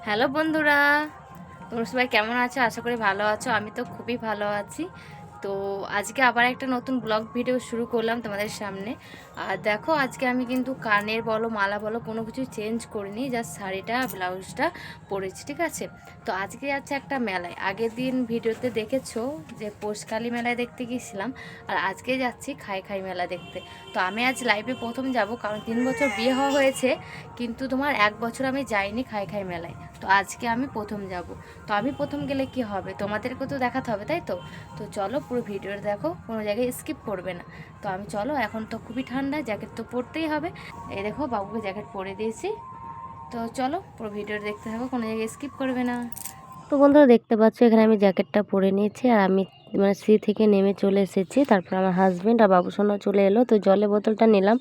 Hello বন্ধুরা, তোমরা সবাই কেমন আছো? আশা করি ভালো আছো। আমি তো খুবই ভালো আছি। তো আজকে আবার একটা নতুন ব্লগ ভিডিও শুরু করলাম তোমাদের সামনে। আর দেখো, আজকে আমি কিন্তু কানের বলো, মালা বলো, কোনো কিছু চেঞ্জ করিনি, জাস্ট শাড়িটা ব্লাউজটা পরেছি, ঠিক আছে? তো আজকে যাচ্ছে একটা মেলায়। আগের দিন ভিডিওতে দেখেছো যে পোষকালী মেলায় দেখতে গিয়েছিলাম, আর আজকে যাচ্ছি খাই খাই মেলা দেখতে। তো আমি আজ লাইভে প্রথম যাব, কারণ 3 বছর বিয়ে হওয়া হয়েছে, কিন্তু তোমার 1 বছর আমি যাইনি খাই খাই মেলায়। তো আজকে আমি প্রথম যাব। তো আমি প্রথম গেলে কি হবে, তোমাদেরকে তো দেখাতে হবে, তাই তো? তো চলো পুরো ভিডিওটা দেখো, কোনো জায়গায় স্কিপ করবে না। তো আমি চলো, এখন তো খুবই ঠান্ডা, জ্যাকেট তো পরতেই হবে। এই দেখো, বাবুকে জ্যাকেট পরে দিয়েছি। তো চলো পুরো ভিডিওটা দেখতে থাকো, কোনো জায়গায় স্কিপ করবে না। তো বন্ধুরা দেখতে পাচ্ছ এখানে আমি জ্যাকেটটা পরে নিয়েছি আর আমি সি থেকে নেমে চলে এসেছি। তারপর আমার হাজব্যান্ড আর বাবুসোনা চলে এলো। তো জলের বোতলটা নিলাম,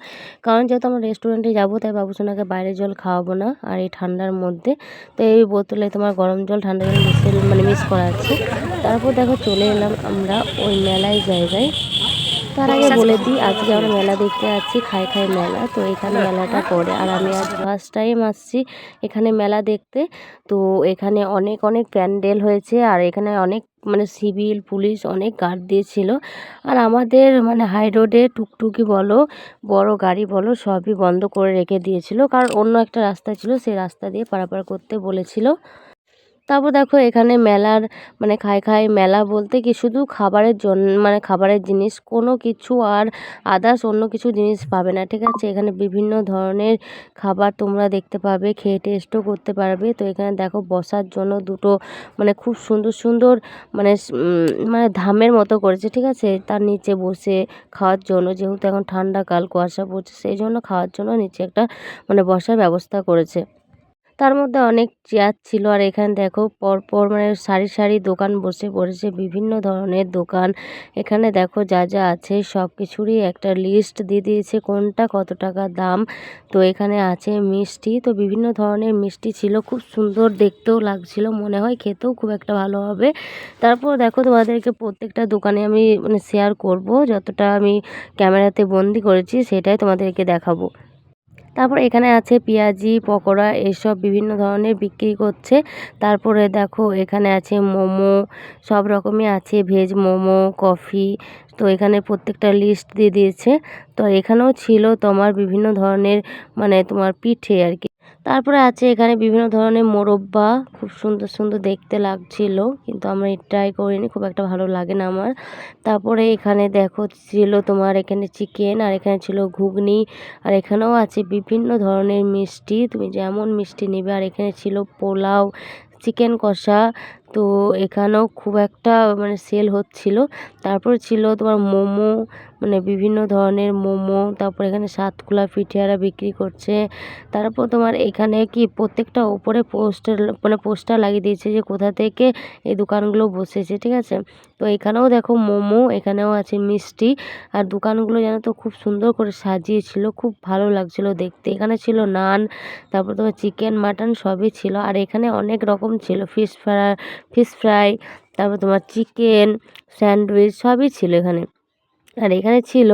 কারণ যেহেতু আমরা রেস্টুরেন্টে যাবো তাই বাবুসোনাকে বাইরে জল খাওয়াবো না আর এই ঠান্ডার মধ্যে। তো এই বোতলে তোমার গরম জল ঠান্ডা জল মিক্স করা আছে। তারপর দেখো চলে এলাম আমরা ওই মেলায় জায়গায়। তার আগে বলে দিই, আজকে আমরা মেলা দেখতে যাচ্ছি খাই খাই মেলা। তো এখানে মেলাটা পড়ে আর আমি আজ ফার্স্ট টাইম আসছি এখানে মেলা দেখতে। তো এখানে অনেক অনেক প্যান্ডেল হয়েছে আর এখানে অনেক সিভিল পুলিশ অনেক গার্ড দিয়েছিল। আর আমাদের হাই রোডে টুকটুকি বলো, বড় গাড়ি বলো, সবই বন্ধ করে রেখে দিয়েছিল, কারণ অন্য একটা রাস্তা ছিল, সেই রাস্তা দিয়ে পারাপার করতে বলেছিল। তারপর দেখো এখানে মেলার খাই খাই মেলা বলতে কি শুধু খাবারের জন্য, খাবারের জিনিস কোনো কিছু আর আদার্স অন্য কিছু জিনিস পাবে না, ঠিক আছে? এখানে বিভিন্ন ধরনের খাবার তোমরা দেখতে পাবে, খেয়ে টেস্টও করতে পারবে। তো এখানে দেখো বসার জন্য দুটো খুব সুন্দর সুন্দর ধামের মতো করেছে, ঠিক আছে? তার নিচে বসে খাওয়ার জন্য, যেহেতু এখন ঠান্ডাকাল কুয়াশা পড়ছে, সেই জন্য খাওয়ার জন্য নিচে একটা বসার ব্যবস্থা করেছে। তার মধ্যে অনেক চেয়ার ছিল আর এখানে দেখো পরপর সারি সারি দোকান বসে পড়েছে, বিভিন্ন ধরনের দোকান। এখানে দেখো যা যা আছে সব কিছুরই একটা লিস্ট দিয়ে দিয়েছে, কোনটা কত টাকা দাম। তো এখানে আছে মিষ্টি, তো বিভিন্ন ধরনের মিষ্টি ছিল, খুব সুন্দর দেখতেও লাগছিল, মনে হয় খেতেও খুব একটা ভালো হবে। তারপর দেখো তোমাদেরকে প্রত্যেকটা দোকানে আমি শেয়ার করব, যতটা আমি ক্যামেরাতে বন্দি করেছি সেটাই তোমাদেরকে দেখাবো। তারপর এখানে আছে পেঁয়াজি পকোড়া, এসব বিভিন্ন ধরনের বিক্রি করছে। তারপরে দেখো এখানে আছে মোমো, সব রকমই আছে, ভেজ মোমো, কফি। তো এখানে প্রত্যেকটা লিস্ট দিয়ে দিয়েছে। তো এখানেও ছিল তোমার বিভিন্ন ধরনের তোমার পিঠে আর কি। তারপরে আছে এখানে বিভিন্ন ধরনের মোরব্বা, খুব সুন্দর সুন্দর দেখতে লাগছিল, কিন্তু আমরা ট্রাই করিনি, খুব একটা ভালো লাগে না আমার। তারপরে এখানে দেখো ছিল তোমার এখানে চিকেন, আর এখানে ছিল ঘুগনি, আর এখানেও আছে বিভিন্ন ধরনের মিষ্টি, তুমি যেমন মিষ্টি নেবে। আর এখানে ছিল পোলাও, চিকেন কষা। তো এখানেও খুব একটা সেল হচ্ছিল। তারপর ছিল তোমার মোমো, বিভিন্ন ধরনের মোমো। তারপর এখানে সাতকুলা পিঠেরা বিক্রি করছে। তারপর তোমার এখানে কি প্রত্যেকটা উপরে পোস্টার পোস্টার লাগিয়ে দিয়েছে যে কোথা থেকে এই দোকানগুলো বসেছে, ঠিক আছে? তো এখানেও দেখো মোমো, এখানেও আছে মিষ্টি। আর দোকানগুলো যেন তো খুব সুন্দর করে সাজিয়েছিল, খুব ভালো লাগছিল দেখতে। এখানে ছিল নান, তারপর তোমার চিকেন মাটন সবই ছিল। আর এখানে অনেক রকম ছিল, ফিশ ফ্রাই, তারপর তোমার চিকেন স্যান্ডউইচ সবই ছিল এখানে। আর এখানে ছিল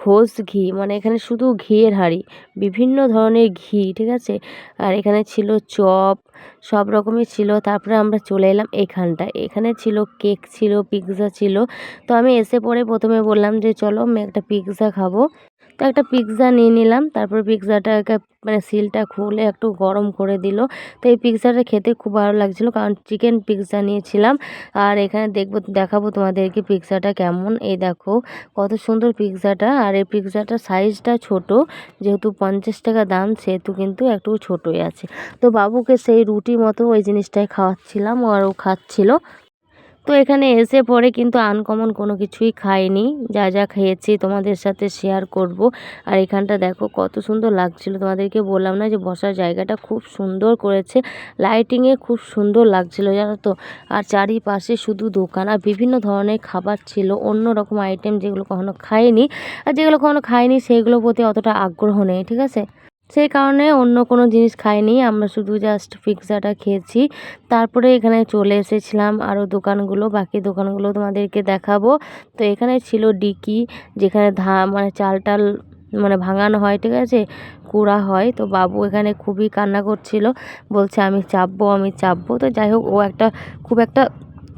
ঘোষ ঘি, এখানে শুধু ঘিয়ের হাঁড়ি, বিভিন্ন ধরনের ঘি, ঠিক আছে? আর এখানে ছিল চপ, সব রকমই ছিল। তারপরে আমরা চলে এলাম এখানটায়, এখানে ছিল কেক, ছিল পিৎজা ছিল। তো আমি এসে পরে প্রথমে বললাম যে চলো আমি একটা পিৎজা খাবো। তো একটা পিৎজা নিয়ে নিলাম। তারপর পিৎজাটাকে সিলটা খুলে একটু গরম করে দিল। তো এই পিৎজাটা খেতে খুব ভালো লাগছিলো, কারণ চিকেন পিৎজা নিয়েছিলাম। আর এখানে দেখাবো তোমাদেরকে পিৎজাটা কেমন। এই দেখো কত সুন্দর পিৎজাটা। আর এই পিৎজাটার সাইজটা ছোট, যেহেতু 50 টাকা দাম, সেহেতু কিন্তু একটু ছোটই আছে। তো বাবুকে সেই রুটি মতো ওই জিনিসটাই খাওয়াচ্ছিলাম আর ও খাচ্ছিল। তো এখানে এসে পরে কিন্তু আনকমন কোনো কিছুই খাইনি, যা যা খেয়েছি তোমাদের সাথে শেয়ার করব। আর এখানটা দেখো কত সুন্দর লাগছিল, তোমাদেরকে বললাম না যে বসার জায়গাটা খুব সুন্দর করেছে, লাইটিংয়ে খুব সুন্দর লাগছিল, জানো তো। আর চারিপাশে শুধু দোকান আর বিভিন্ন ধরনের খাবার ছিল, অন্য রকম আইটেম যেগুলো কখনো খাইনি। আর যেগুলো কখনো খাইনি সেগুলোর প্রতি অতটা আগ্রহ নেই, ঠিক আছে? সেই কারণে অন্য কোনো জিনিস খাইনি, আমরা শুধু জাস্ট পিৎজাটা খেয়েছি। তারপরে এখানে চলে এসেছিলাম আরও দোকানগুলো, বাকি দোকানগুলো তোমাদেরকে দেখাবো। তো এখানে ছিল ডিকি, যেখানে চাল টাল মানে ভাঙানো হয়, ঠিক আছে, কুড়া হয়। তো বাবু এখানে খুবই কান্না করছিল, বলছে আমি চাপবো, আমি চাপবো। তো যাই হোক, ও খুব একটা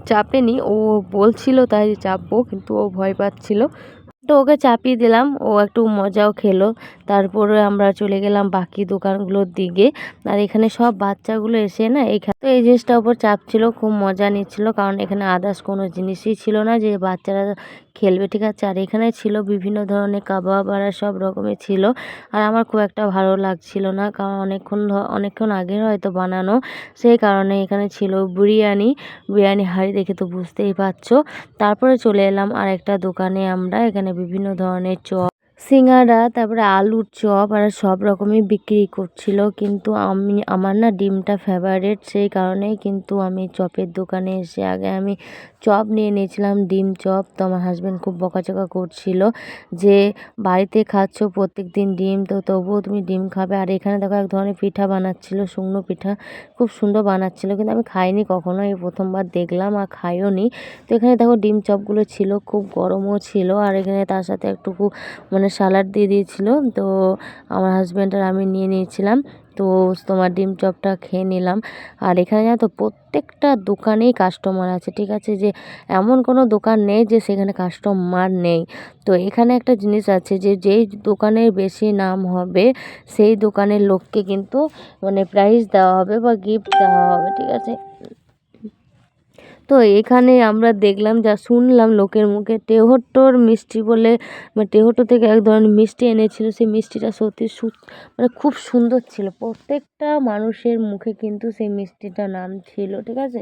চাপেনি, ও বলছিল তাই চাপবো, কিন্তু ও ভয় পাচ্ছিল। তো ওকে চাপিয়ে দিলাম, ও একটু মজাও খেলো। তারপরে আমরা চলে গেলাম বাকি দোকানগুলোর দিকে। আর এখানে সব বাচ্চাগুলো এসে না এখানে তো এই জিনিসটার উপর চাপছিল, খুব মজা নিচ্ছিল, কারণ এখানে আদার্স কোনো জিনিসই ছিল না যে বাচ্চারা খেলবে, ঠিক আছে। আর এখানে ছিল বিভিন্ন ধরনের কাবাব আর সব রকমের ছিল। আর আমার খুব একটা ভালো লাগছিল না, কারণ অনেকক্ষণ আগের হয়তো বানানো, সেই কারণে এখানে ছিল বিরিয়ানি হাঁড়ি, দেখে তো বুঝতেই পারছো। তারপরে চলে এলাম আরেকটা দোকানে আমরা, এখানে বিভিন্ন ধরনের চপ, সিঙ্গাড়া, তারপরে আলুর চপ আর সব রকমই বিক্রি করছিল। কিন্তু আমার না ডিমটা ফেভারিট, সেই কারণেই কিন্তু আমি চপের দোকানে এসে আগে আমি চপ নিয়ে নিয়েছিলাম, ডিম চপ। তো আমার হাজব্যান্ড খুব বকাঝকা করছিল যে বাড়িতে খাচ্ছ প্রত্যেক দিন ডিম, তো তবুও তুমি ডিম খাবে। আর এখানে দেখো এক ধরনের পিঠা বানাচ্ছিল, শুকনো পিঠা, খুব সুন্দর বানাচ্ছিল, কিন্তু আমি খাইনি কখনো, এই প্রথমবার দেখলাম আর খাইও নি। তো এখানে দেখো ডিম চপগুলো ছিল, খুব গরমও ছিল। আর এখানে তার সাথে একটুকু মানে সালাড দিয়ে দিয়েছিল। তো আমার হাজব্যান্ড আর আমি নিয়ে নিয়েছিলাম। তো তোমার ডিম চপটা খেয়ে নিলাম। আর এখানে জানো তো প্রত্যেকটা দোকানেই কাস্টমার আছে, ঠিক আছে, যে এমন কোনো দোকান নেই যে সেখানে কাস্টমার নেই। তো এখানে একটা জিনিস আছে যে যেই দোকানের বেশি নাম হবে সেই দোকানের লোককে কিন্তু মানে প্রাইজ দেওয়া হবে বা গিফট দেওয়া হবে, ঠিক আছে। তো এখানে আমরা দেখলাম, যা শুনলাম লোকের মুখে, টেহট্টর মিষ্টি বলে, মানে টেহট্ট থেকে এক ধরনের মিষ্টি এনেছিল, সেই মিষ্টিটা সত্যি মানে খুব সুন্দর ছিল। প্রত্যেকটা মানুষের মুখে কিন্তু সেই মিষ্টিটার নাম ছিল, ঠিক আছে।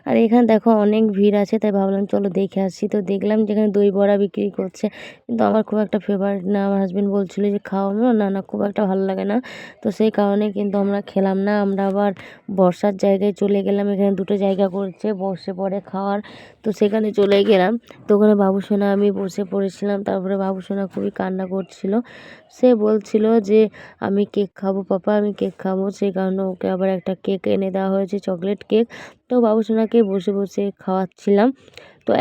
আর এখানে দেখো অনেক ভিড় আছে, তাই ভাবলাম চলো দেখে আসি। তো দেখলাম যেখানে দই বড়া বিক্রি করছে, কিন্তু আমার খুব একটা ফেভারিট না। আমার হাজব্যান্ড বলছিল যে খাওয়াবো না, না খুব একটা ভালো লাগে না। তো সেই কারণে কিন্তু আমরা খেলাম না। আমরা আবার বসার জায়গায় চলে গেলাম, এখানে দুটো জায়গা করছে বসে পড়ে খাওয়ার, তো সেখানে চলে গেলাম। তো ওখানে বাবুসোনা আমি বসে পড়েছিলাম। তারপরে বাবুসোনা খুবই কান্না করছিল, সে বলছিল যে আমি কেক খাবো পাপা, আমি কেক খাবো। সেই কারণে ওকে আবার একটা কেক এনে দেওয়া হয়েছে, চকলেট কেক। তো বাবুসোনাকে বসে বসে খাওয়াচ্ছিলাম। তো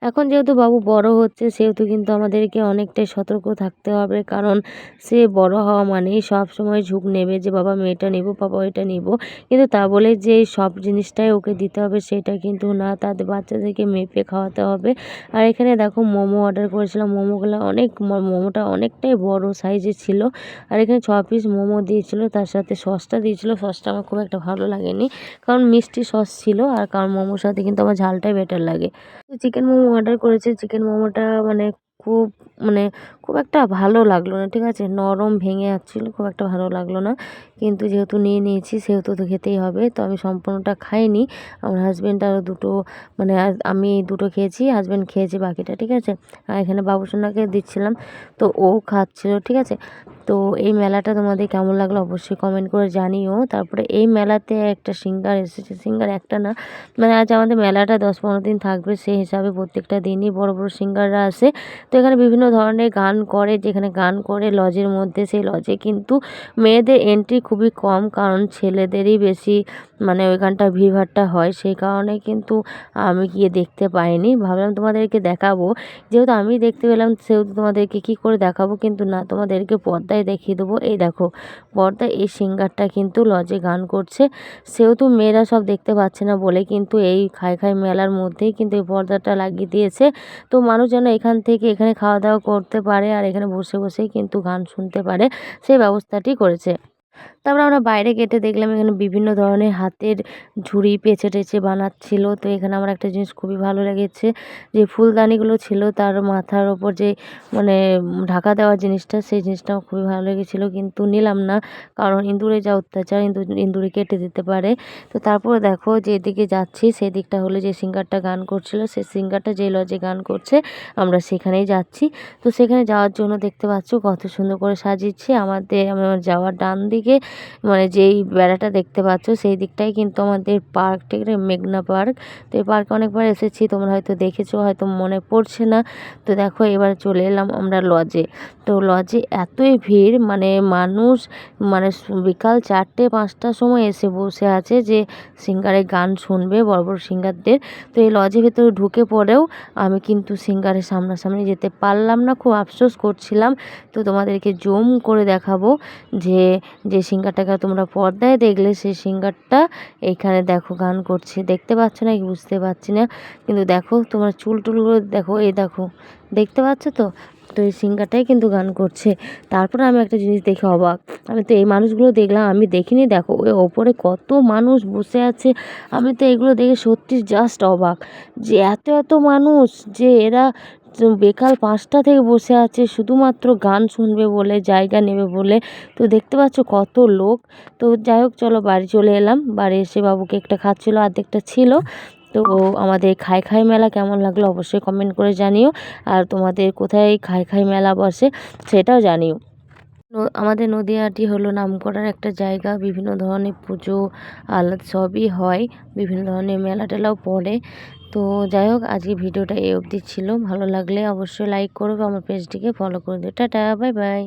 এখন যেহেতু বাবু বড় হচ্ছে, সেহেতু কিন্তু আমাদেরকে অনেকটাই সতর্ক থাকতে হবে, কারণ সে বড় হওয়া মানেই সব সময় ঝুঁক নেবে যে বাবা আমি এটা নেবো, বাবা এটা নেব। কিন্তু তা বলে যে সব জিনিসটাই ওকে দিতে হবে সেটা কিন্তু না, তাদের বাচ্চাদেরকে মেপে খাওয়াতে হবে। আর এখানে দেখো মোমো অর্ডার করেছিলাম, মোমোটা অনেকটাই বড় সাইজের ছিল। আর এখানে 6 পিস মোমো দিয়েছিল, তার সাথে সসটা দিয়েছিল। সসটা আমার খুব একটা ভালো লাগেনি, কারণ মিষ্টি সস ছিল, আর কারণ মোমোর সাথে কিন্তু আমার ঝালটাই বেটার লাগে। চিকেন মোমো অর্ডার করেছি, চিকেন মোমোটা খুব মানে খুব একটা ভালো লাগলো না, ঠিক আছে, নরম ভেঙে যাচ্ছিলো, খুব একটা ভালো লাগলো না। কিন্তু যেহেতু নিয়ে নিয়েছি সেহেতু তো খেতেই হবে। তো আমি সম্পূর্ণটা খাইনি, আমার হাজব্যান্ড আরও দুটো, আমি দুটো খেয়েছি, হাজব্যান্ড খেয়েছে বাকিটা, ঠিক আছে। আর এখানে বাবুসোনাকে দিচ্ছিলাম, তো ও খাচ্ছিল, ঠিক আছে। তো এই মেলাটা তোমাদের কেমন লাগলো অবশ্যই কমেন্ট করে জানিও। তারপরে এই মেলাতে একটা সিঙ্গার এসেছে, সিঙ্গার একটা না, আজ আমাদের মেলাটা 10-15 দিন থাকবে, সেই হিসাবে প্রত্যেকটা দিনই বড় বড় সিঙ্গাররা আসে। তো এখানে বিভিন্ন ধরনের গান করে, যেখানে গান করে লজের মধ্যে, সেই লজে কিন্তু মেয়েদের এন্ট্রি খুবই কম, কারণ ছেলেদেরই বেশি ওইখানটা ভিড়ভাট্টা হয়, সেই কারণে কিন্তু আমি গিয়ে দেখতে পাইনি। ভাবলাম তোমাদেরকে দেখাবো, যেহেতু আমি দেখতে পেলাম সেহেতু তোমাদেরকে কী করে দেখাবো, কিন্তু না, তোমাদেরকে পর্দায় দেখিয়ে দেবো। এই দেখো পর্দায় এই সিঙ্গারটা কিন্তু লজে গান করছে, সেহেতু মেয়েরা সব দেখতে পাচ্ছে না বলে কিন্তু এই খাই খাই মেলার মধ্যেই কিন্তু এই পর্দাটা লাগিয়ে দিয়েছে। তো মানুষ যেন এখান থেকে এখানে খাওয়া দাওয়া করতে পারে আর এখানে বসে বসেই কিন্তু গান শুনতে পারে, সেই ব্যবস্থাটি করেছে। তারপরে আমরা বাইরে গেটে দেখলাম এখানে বিভিন্ন ধরনের হাতের ঝুড়ি পেঁচে টেচে বানাচ্ছিল। তো এখানে আমার একটা জিনিস খুবই ভালো লেগেছে, যে ফুলদানিগুলো ছিল তার মাথার ওপর যে ঢাকা দেওয়া জিনিসটা, সেই জিনিসটা আমার খুবই ভালো লেগেছিলো, কিন্তু নিলাম না, কারণ ইঁদুরে যা অত্যাচার, ইঁদুরে কেটে দিতে পারে। তো তারপরে দেখো যে এদিকে যাচ্ছি, সেই দিকটা হলো যে সিঙ্গারটা গান করছিল, সেই সিঙ্গারটা যে লজে গান করছে আমরা সেখানেই যাচ্ছি। তো সেখানে যাওয়ার জন্য দেখতে পাচ্ছ কত সুন্দর করে সাজিয়েছে। আমার যাওয়ার ডান দিকে দিকে মানে যেই বেড়াটা দেখতে পাচ্ছ সেই দিকটাই কিন্তু আমাদের পার্ক, ঠিক আছে, মেঘনা পার্ক। তো এই পার্কে অনেকবার এসেছি, তোমরা হয়তো দেখেছো, হয়তো মনে পড়ছে না। তো দেখো এবার চলে এলাম আমরা লজে। তো লজে এতই ভিড়, মানে মানুষ মানে বিকাল 4টে-5টার সময় এসে বসে আছে যে সিঙ্গারের গান শুনবে, বড় বড় সিঙ্গারদের। তো এই লজের ভেতরে ঢুকে পড়েও আমি কিন্তু সিঙ্গারের সামনাসামনি যেতে পারলাম না, খুব আফসোস করছিলাম। তো তোমাদেরকে জুম করে দেখাবো যে যে সিঙ্গারটাকে তোমরা পর্দায় দেখলে সেই সিঙ্গারটা এইখানে দেখো গান করছে। দেখতে পাচ্ছ না কি বুঝতে পারছি না, কিন্তু দেখো তোমার চুল টুলগুলো দেখো, এই দেখো, দেখতে পাচ্ছ তো? তো এই সিঙ্গারটাই কিন্তু গান করছে। তারপরে আমি একটা জিনিস দেখে অবাক, আমি তো এই মানুষগুলো দেখলাম, আমি দেখিনি। দেখো ওই ওপরে কত মানুষ বসে আছে, আমি তো এগুলো দেখে সত্যি জাস্ট অবাক যে এত এত মানুষ, যে এরা বিকাল 5টা থেকে বসে আছে শুধুমাত্র গান শুনবে বলে, জায়গা নেবে বলে। তো দেখতে পাচ্ছ কত লোক। তো যাই হোক, চলো বাড়ি চলে এলাম। বাড়ি এসে বাবু কেকটা খাচ্ছিলো, অর্ধেকটা ছিল। তো আমাদের খাই খাই মেলা কেমন লাগলো অবশ্যই কমেন্ট করে জানিও। আর তোমাদের কোথায় খাই খাই মেলা বসে সেটাও জানিও। আমাদের নদীয়াটি হলো নামকরার একটা জায়গা, বিভিন্ন ধরনের পুজো আহ্লাদ সবই হয়, বিভিন্ন ধরনের মেলা টেলাও পড়ে। তো যাই হোক, আজকে ভিডিওটা এই অবধি ছিল। ভালো লাগলে অবশ্যই লাইক করবে, আমার পেজটিকে ফলো করে দিও। Tata, bye bye.